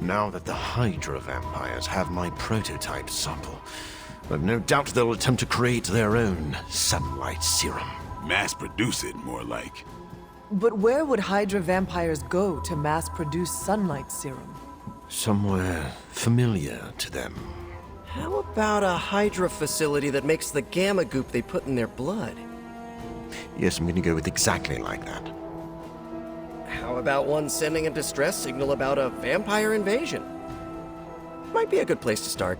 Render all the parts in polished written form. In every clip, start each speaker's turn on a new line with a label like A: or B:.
A: Now that the Hydra vampires have my prototype sample, I've no doubt they'll attempt to create their own sunlight serum.
B: Mass produce it, more like.
C: But where would Hydra vampires go to mass-produce sunlight serum?
A: Somewhere familiar to them.
D: How about a Hydra facility that makes the gamma goop they put in their blood?
A: Yes, I'm going to go with exactly like that.
D: How about one sending a distress signal about a vampire invasion? Might be a good place to start.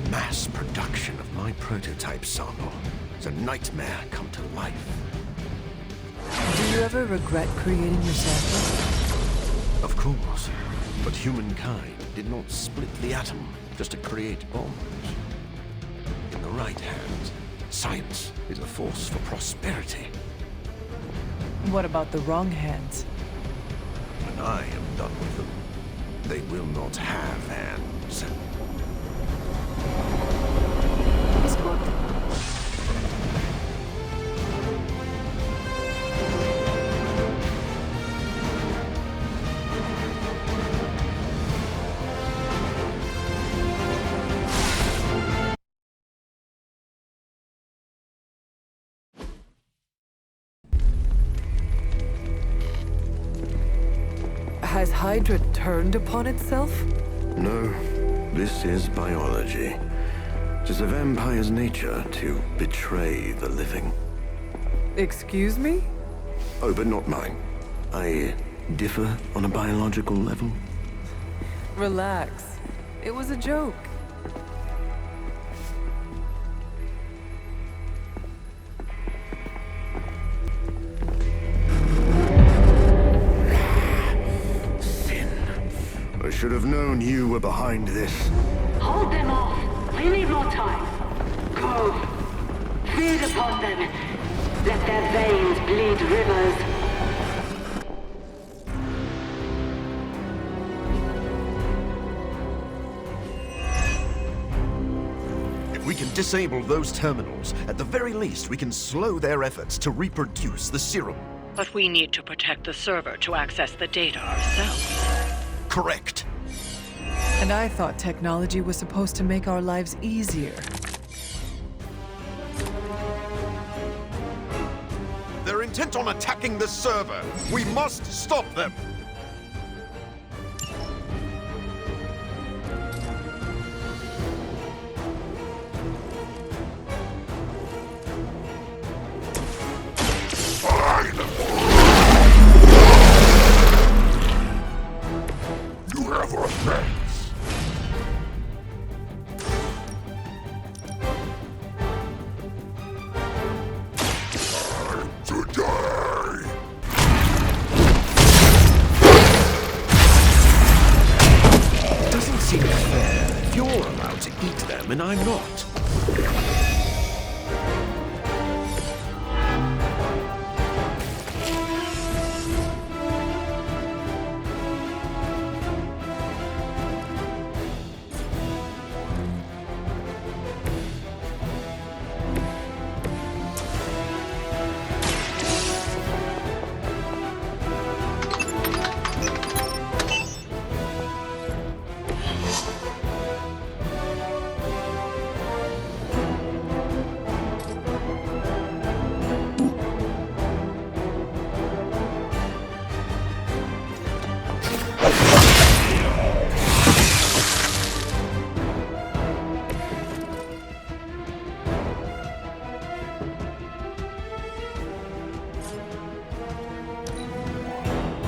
A: Mass production of my prototype sample is a nightmare come to life.
C: Do you ever regret creating your sample?
A: Of course, but humankind did not split the atom just to create bombs. In the right hands, science is a force for prosperity.
C: What about the wrong hands?
A: When I am done with them, they will not have hands.
C: Has Hydra turned upon itself?
A: No, this is biology. It is a vampire's nature to betray the living.
C: Excuse me?
A: Oh, but not mine. I differ on a biological level.
C: Relax. It was a joke.
A: I should have known you were behind this.
E: Hold them off. We need more time. Go. Feed upon them. Let their veins bleed rivers.
A: If we can disable those terminals, at the very least we can slow their efforts to reproduce the serum.
F: But we need to protect the server to access the data ourselves.
A: Correct.
C: And I thought technology was supposed to make our lives easier.
A: They're intent on attacking the server. We must stop them. And I'm not.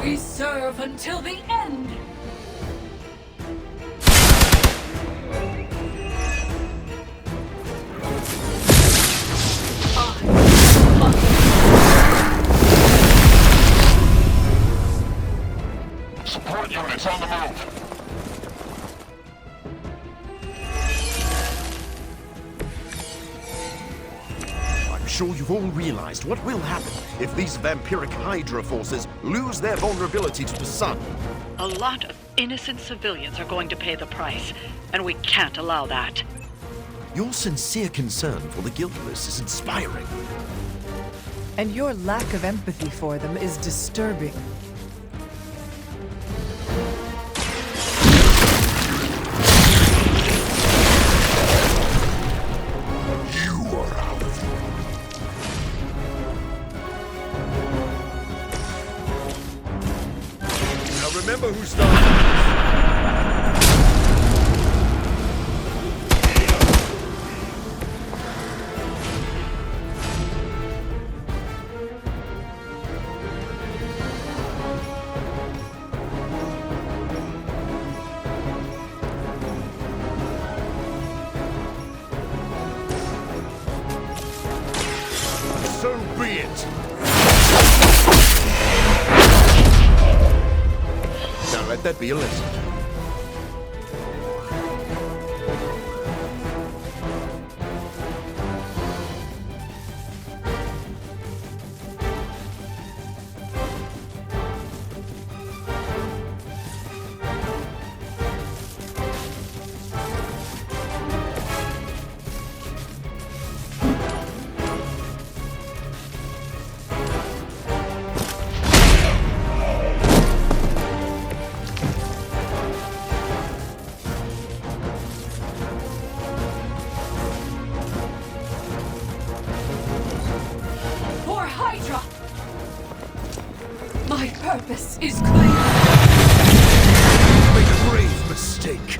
G: We serve until the end!
A: sure you've all realized what will happen if these vampiric Hydra forces lose their vulnerability to the sun.
F: A lot of innocent civilians are going to pay the price, and we can't allow that.
A: Your sincere concern for the guiltless is inspiring.
C: And your lack of empathy for them is disturbing.
B: You are out of here.
A: Now remember who started this. So be it. Now let that be a lesson.
G: For Hydra! My purpose is clear.
A: Make a grave mistake.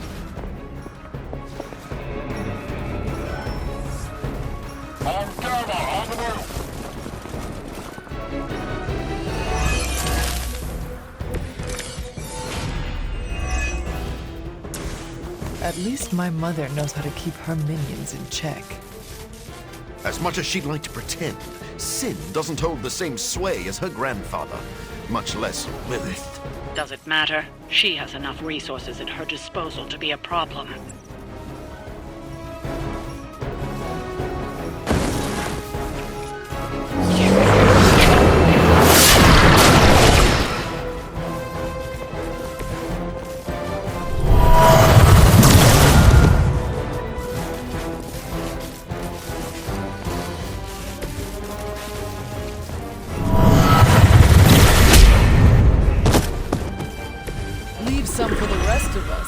C: At least my mother knows how to keep her minions in check.
A: As much as she'd like to pretend, Sin doesn't hold the same sway as her grandfather, much less Lilith.
F: Does it matter? She has enough resources at her disposal to be a problem.
C: Leave some for the rest of us.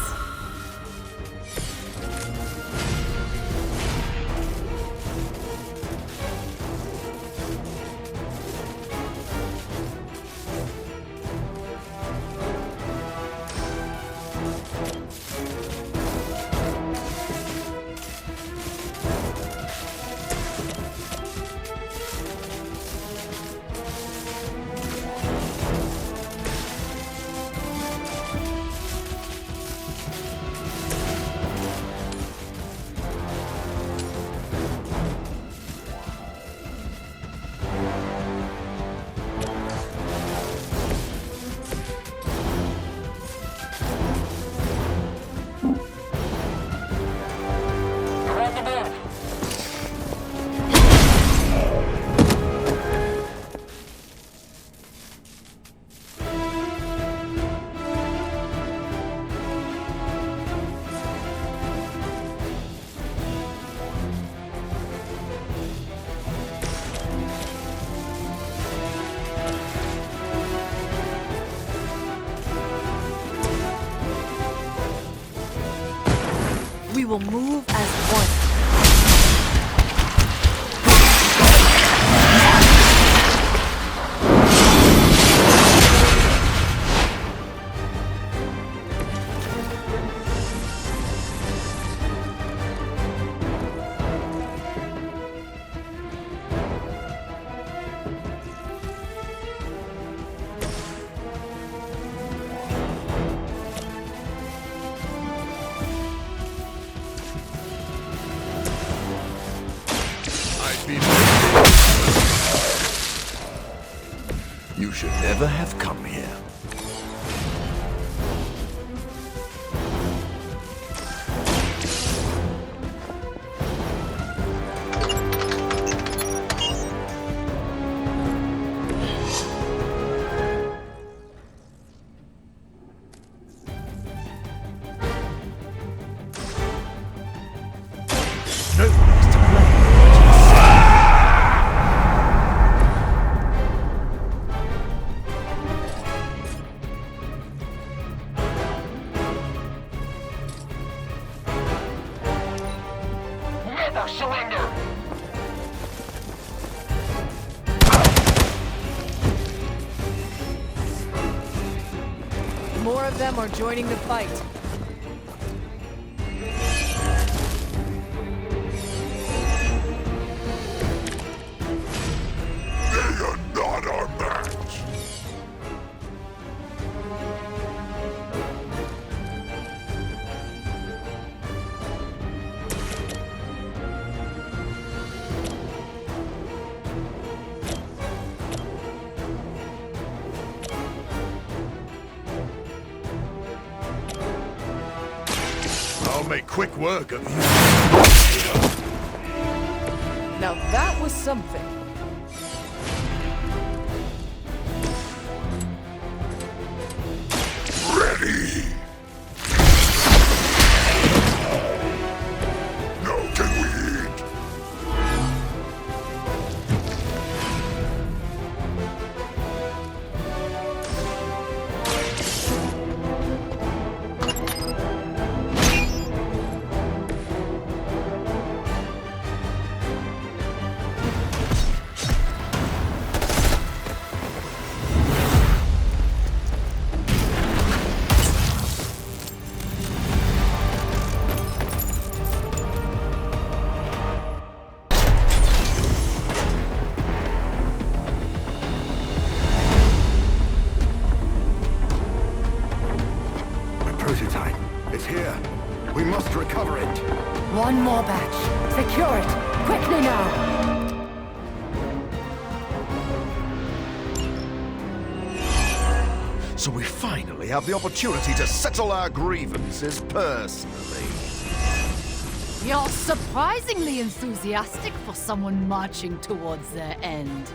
C: We will move as one.
A: You should never have come here. Nobody's to blame.
B: Never surrender!
C: More of them are joining the fight.
B: They are not our match!
A: I'll make quick work of you.
C: Now that was something.
B: Ready! Now can we eat?
A: Prototype. It's here. We must recover it.
G: One more batch. Secure it. Quickly now.
A: So we finally have the opportunity to settle our grievances personally.
G: You're surprisingly enthusiastic for someone marching towards their end.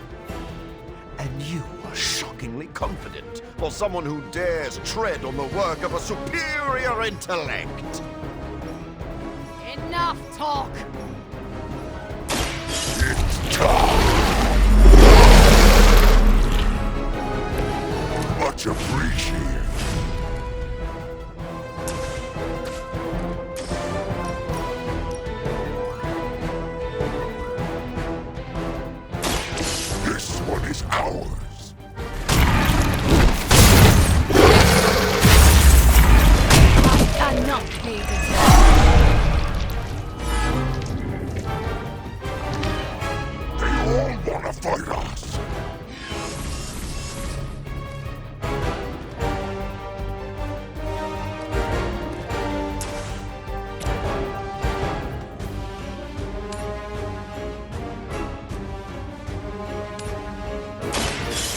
A: And you are shockingly confident for someone who dares tread on the work of a superior intellect.
G: Enough talk.
B: It's time! Much appreciated. This one is ours.
G: I cannot be deterred.
B: They all wanna fight us.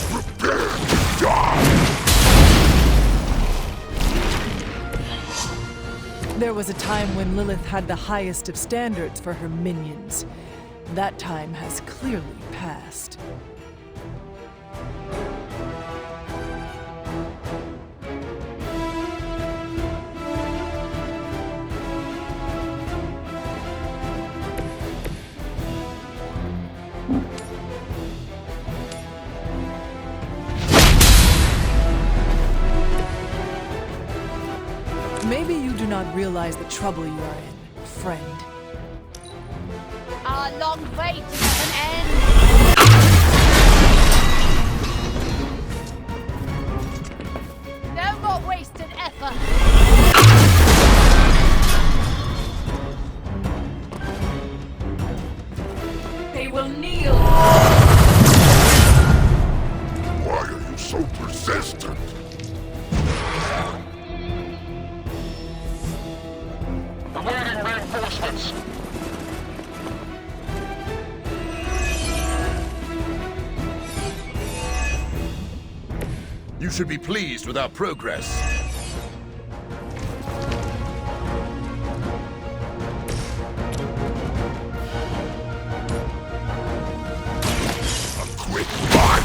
B: Prepare to die!
C: There was a time when Lilith had the highest of standards for her minions. That time has clearly passed. Maybe you do not realize the trouble you are in, friend.
G: Our long wait is at an end. No more wasted effort. They will kneel.
B: Why are you so persistent? Awaiting reinforcements.
A: You should be pleased with our progress.
B: A quick fight!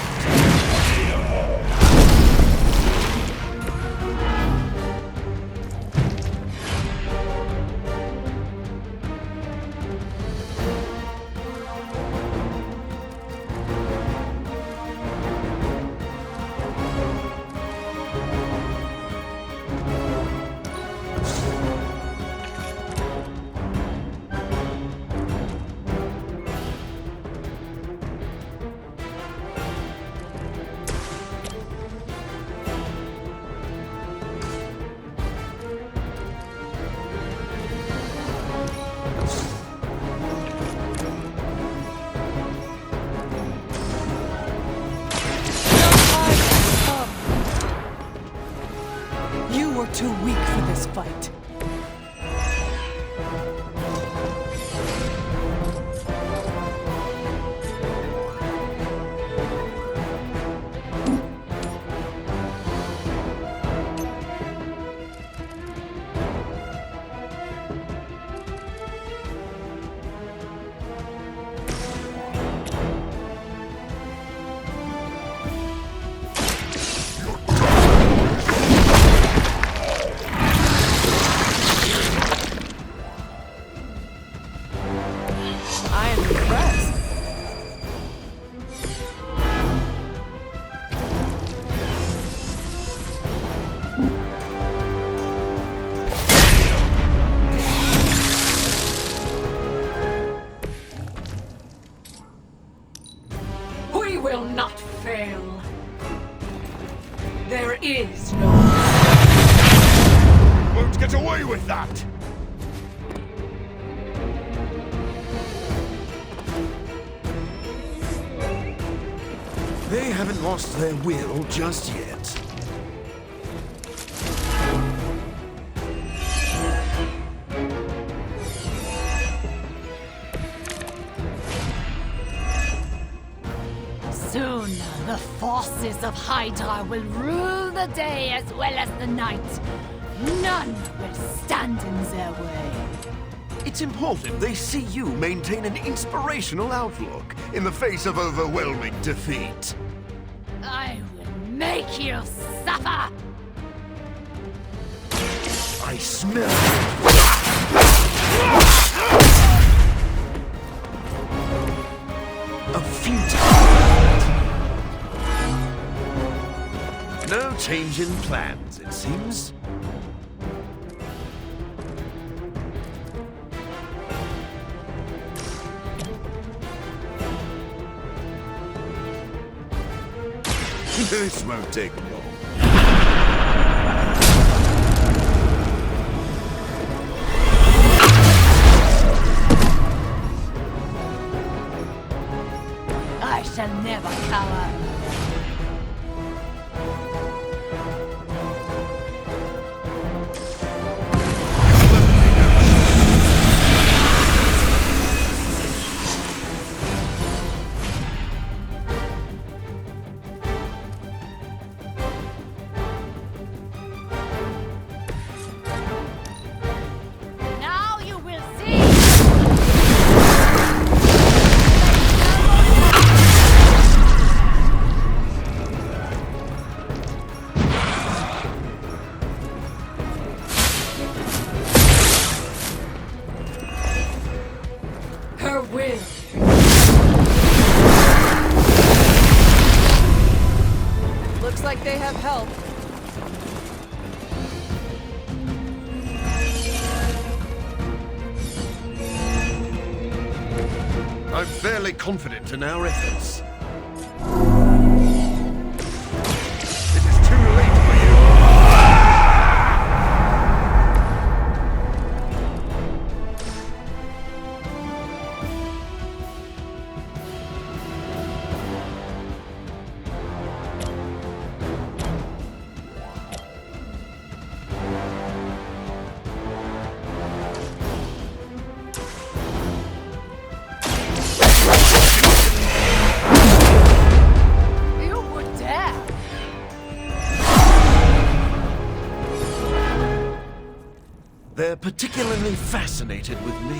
C: fight. I am impressed.
G: We will not fail.
C: There is no...
B: Won't get away with that!
A: They haven't lost their will just yet.
G: Soon, the forces of Hydra will rule the day as well as the night. None will stand in their way.
A: It's important they see you maintain an inspirational outlook in the face of overwhelming defeat.
G: I will make you suffer!
A: I smell a futile. No change in plans, it seems. This won't take long.
G: I shall never cower. Now you will see!
C: Her will. Looks like they have help.
A: I'm fairly confident in our efforts. It is too late for you.
G: You would dare!
A: They're particularly fascinated with me.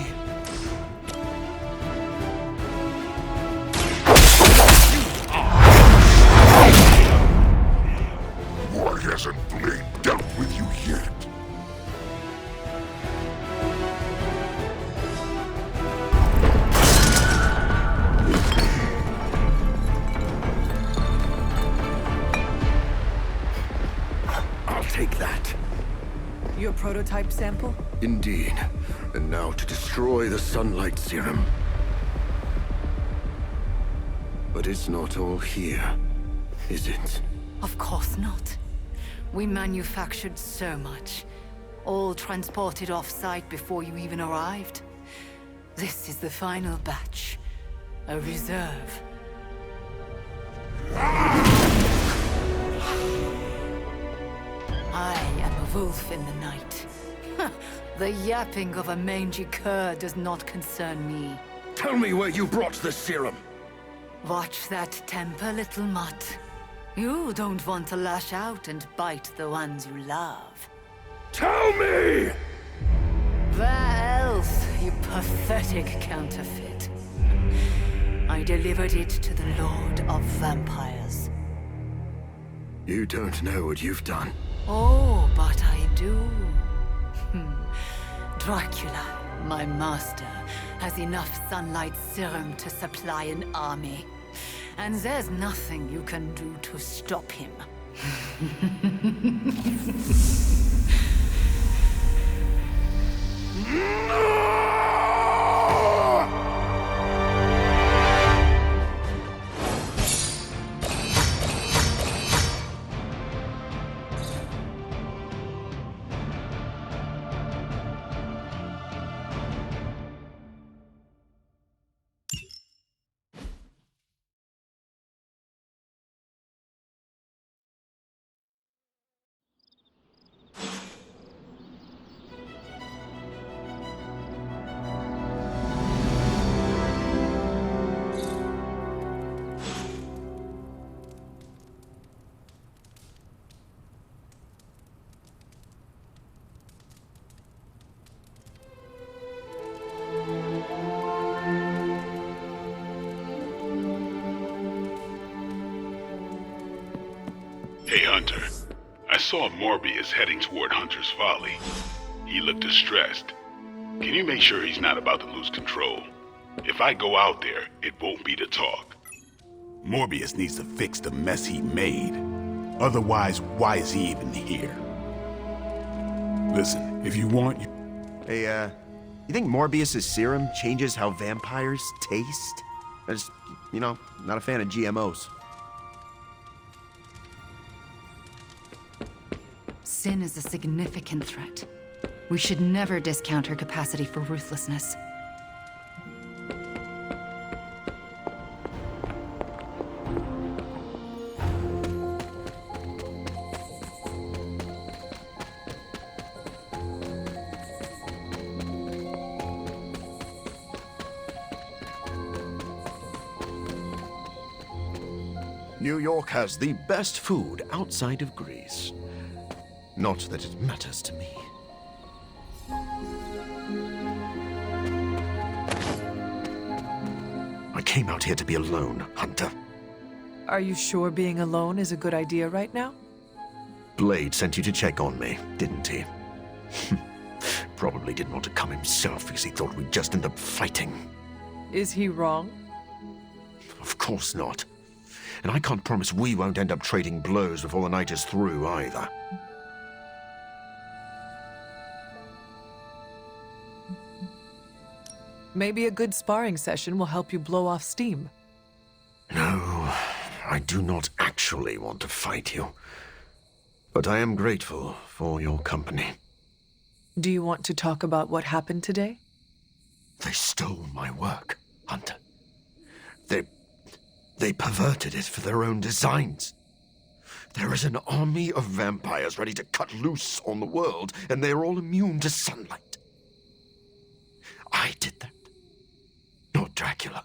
B: Why hasn't Blade dealt with you yet?
A: I'll take that.
C: Your prototype sample?
A: Indeed. And now to destroy the sunlight serum. But it's not all here, is it?
G: Of course not. We manufactured so much. All transported off-site before you even arrived. This is the final batch. A reserve. I am a wolf in the night. The yapping of a mangy cur does not concern me.
H: Tell me where you brought the serum.
G: Watch that temper, little mutt. You don't want to lash out and bite the ones you love.
H: Tell me!
G: Where else, you pathetic counterfeit? I delivered it to the Lord of Vampires.
H: You don't know what you've done.
G: Oh, but I do. Dracula, my master, has enough sunlight serum to supply an army. And there's nothing you can do to stop him.
B: Hey, Hunter. I saw Morbius heading toward Hunter's Folly. He looked distressed. Can you make sure he's not about to lose control? If I go out there, it won't be to talk.
I: Morbius needs to fix the mess he made. Otherwise, why is he even here? Listen, if you want...
A: Hey, you think Morbius's serum changes how vampires taste? I just, not a fan of GMOs.
J: Sin is a significant threat. We should never discount her capacity for ruthlessness.
A: New York has the best food outside of Greece. Not that it matters to me. I came out here to be alone, Hunter.
C: Are you sure being alone is a good idea right now?
A: Blade sent you to check on me, didn't he? Probably didn't want to come himself because he thought we'd just end up fighting.
C: Is he wrong?
A: Of course not. And I can't promise we won't end up trading blows before the night is through, either.
C: Maybe a good sparring session will help you blow off steam.
A: No, I do not actually want to fight you. But I am grateful for your company.
C: Do you want to talk about what happened today?
A: They stole my work, Hunter. They perverted it for their own designs. There is an army of vampires ready to cut loose on the world, and they are all immune to sunlight. I did that. Not Dracula.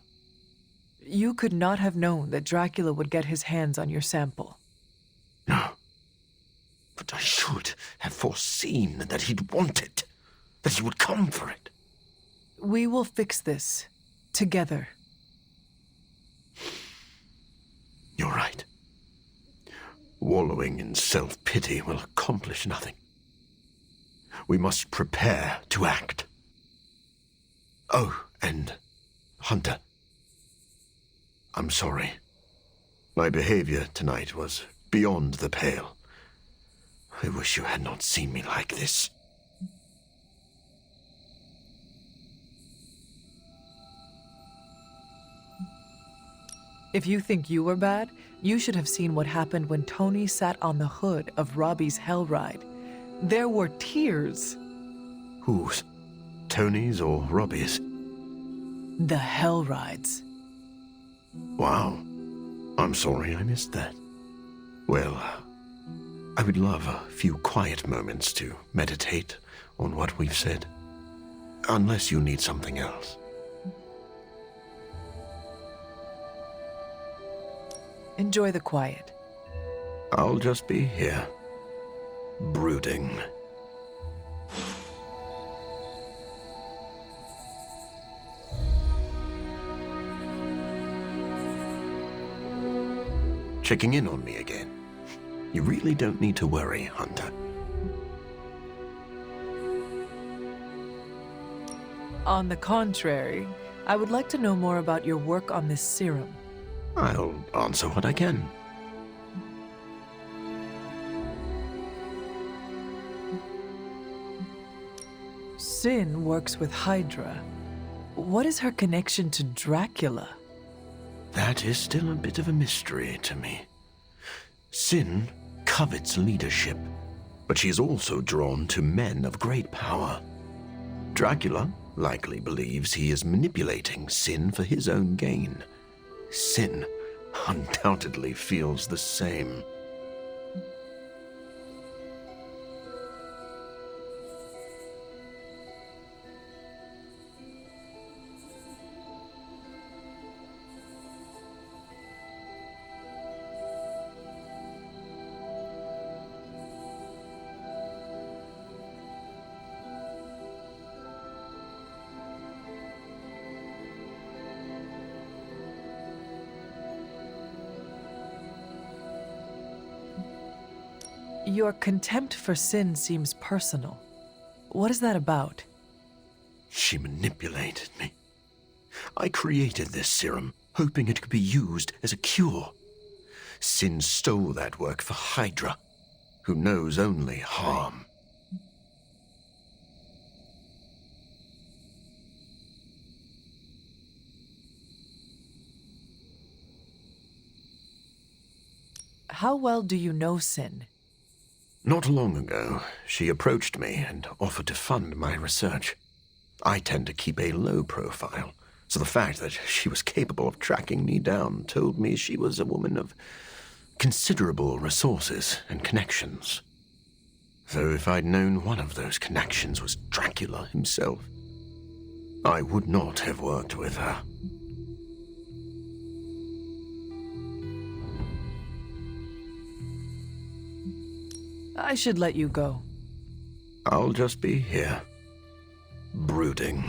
C: You could not have known that Dracula would get his hands on your sample.
A: No. But I should have foreseen that he'd want it. That he would come for it.
C: We will fix this. Together.
A: You're right. Wallowing in self-pity will accomplish nothing. We must prepare to act. Oh, and Hunter. I'm sorry. My behavior tonight was beyond the pale. I wish you had not seen me like this.
C: If you think you were bad, you should have seen what happened when Tony sat on the hood of Robbie's Hell Ride. There were tears.
A: Whose? Tony's or Robbie's?
C: The Hell Rides.
A: Wow. I'm sorry I missed that. Well, I would love a few quiet moments to meditate on what we've said. Unless you need something else.
C: Enjoy the quiet.
A: I'll just be here, brooding. Checking in on me again. You really don't need to worry, Hunter.
C: On the contrary, I would like to know more about your work on this serum.
A: I'll answer what I can.
C: Sin works with Hydra. What is her connection to Dracula?
A: That is still a bit of a mystery to me. Sin covets leadership, but she is also drawn to men of great power. Dracula likely believes he is manipulating Sin for his own gain. Sin undoubtedly feels the same.
C: Your contempt for Sin seems personal. What is that about?
A: She manipulated me. I created this serum, hoping it could be used as a cure. Sin stole that work for Hydra, who knows only harm.
C: How well do you know Sin?
A: Not long ago, she approached me and offered to fund my research. I tend to keep a low profile, so the fact that she was capable of tracking me down told me she was a woman of considerable resources and connections. Though if I'd known one of those connections was Dracula himself, I would not have worked with her.
C: I should let you go.
A: I'll just be here, brooding.